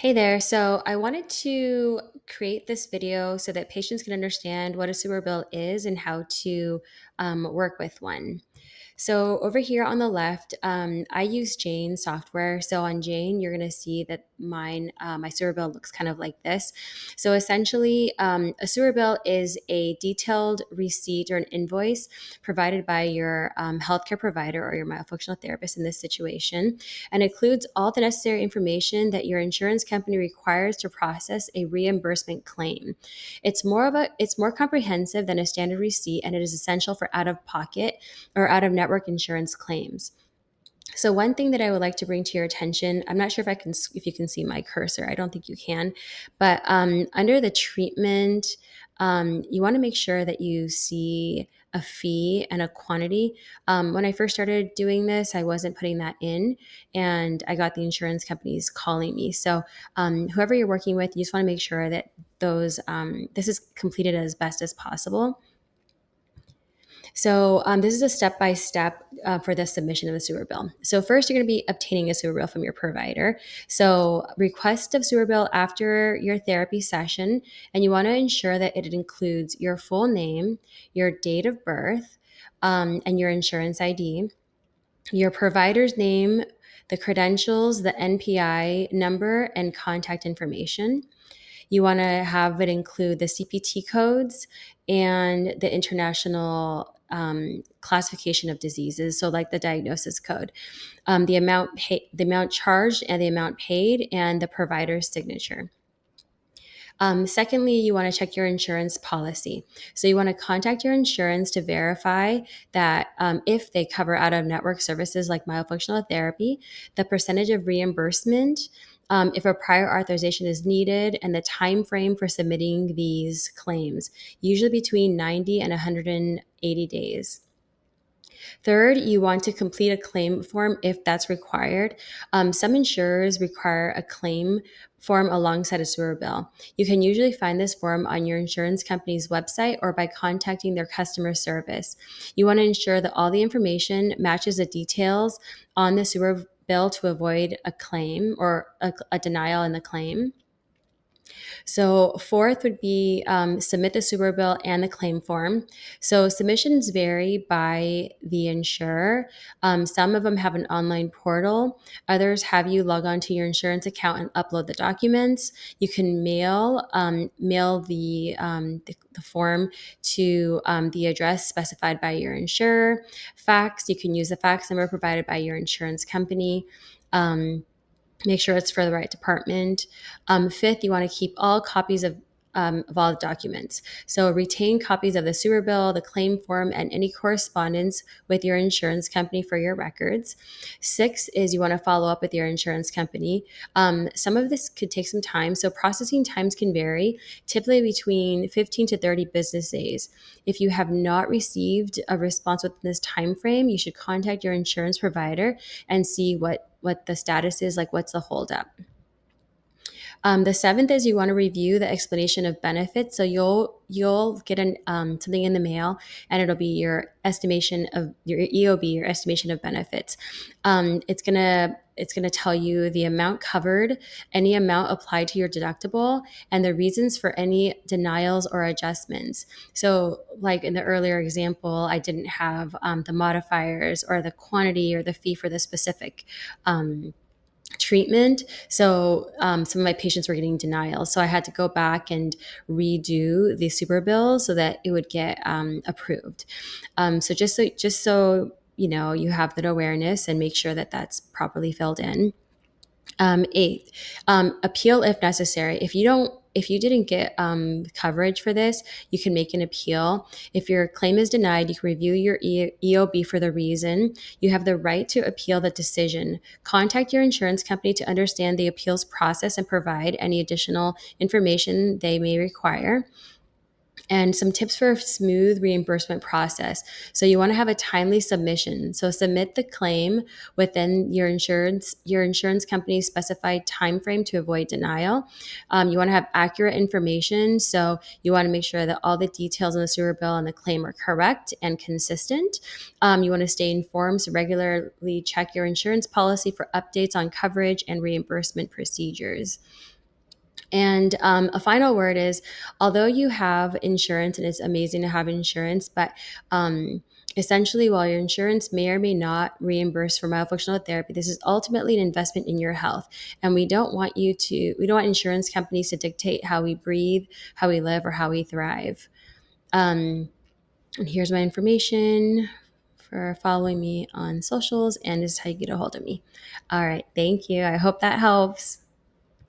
Hey there. So I wanted to create this video so that patients can understand what a sewer bill is and how to work with one. So over here on the left, I use Jane software. So on Jane, you're going to see that my sewer bill looks kind of like this. So essentially, a sewer bill is a detailed receipt or an invoice provided by your healthcare provider or your myofunctional therapist in this situation, and includes all the necessary information that your insurance company requires to process a reimbursement claim. It's more comprehensive than a standard receipt, and it is essential for out of pocket or out of network insurance claims. So one thing that I would like to bring to your attention, I'm not sure if you can see my cursor. I don't think you can, but under the treatment, you want to make sure that you see a fee and a quantity. When I first started doing this, I wasn't putting that in, and I got the insurance companies calling me. So whoever you're working with, you just want to make sure that those this is completed as best as possible. So this is a step-by-step for the submission of a sewer bill. So first, you're going to be obtaining a sewer bill from your provider. So request of sewer bill after your therapy session, and you want to ensure that it includes your full name, your date of birth, and your insurance ID, your provider's name, the credentials, the NPI number, and contact information. You want to have it include the CPT codes and the international classification of diseases, so like the diagnosis code, the amount charged and the amount paid, and the provider's signature. Secondly, you want to check your insurance policy. So you want to contact your insurance to verify that if they cover out of network services like myofunctional therapy, the percentage of reimbursement, if a prior authorization is needed, and the time frame for submitting these claims, usually between 90 and 180 days. Third, you want to complete a claim form if that's required. Some insurers require a claim form alongside a sewer bill. You can usually find this form on your insurance company's website or by contacting their customer service. You want to ensure that all the information matches the details on the sewer bill to avoid a claim or a denial in the claim. So, fourth would be submit the super bill and the claim form. So, submissions vary by the insurer. Some of them have an online portal, others have you log on to your insurance account and upload the documents. You can mail the form to the address specified by your insurer. Fax, you can use the fax number provided by your insurance company. Make sure it's for the right department. Fifth, you want to keep all copies of all the documents. So retain copies of the sewer bill, the claim form, and any correspondence with your insurance company for your records. Six is you want to follow up with your insurance company. Some of this could take some time, so processing times can vary, typically between 15 to 30 business days. If you have not received a response within this time frame, you should contact your insurance provider and see what the status is, like what's the holdup. The seventh is you want to review the explanation of benefits. So you'll get something in the mail, and it'll be your estimation of your EOB, your estimation of benefits. It's gonna tell you the amount covered, any amount applied to your deductible, and the reasons for any denials or adjustments. So, like in the earlier example, I didn't have the modifiers or the quantity or the fee for the specific treatment. So some of my patients were getting denials. So I had to go back and redo the super bill so that it would get approved. So just so you know, you have that awareness and make sure that that's properly filled in. Eighth, appeal if necessary. If you didn't get coverage for this, you can make an appeal. If your claim is denied, you can review your EOB for the reason. You have the right to appeal the decision. Contact your insurance company to understand the appeals process and provide any additional information they may require. And some tips for a smooth reimbursement process. So you want to have a timely submission. So submit the claim within your insurance company's specified time frame to avoid denial. You want to have accurate information. So you want to make sure that all the details in the Superbill and the claim are correct and consistent. You want to stay informed. So regularly check your insurance policy for updates on coverage and reimbursement procedures. And a final word is, although you have insurance and it's amazing to have insurance, but essentially, while your insurance may or may not reimburse for myofunctional therapy, this is ultimately an investment in your health. And we don't want insurance companies to dictate how we breathe, how we live, or how we thrive. And here's my information for following me on socials, and this is how you get a hold of me. All right. Thank you. I hope that helps.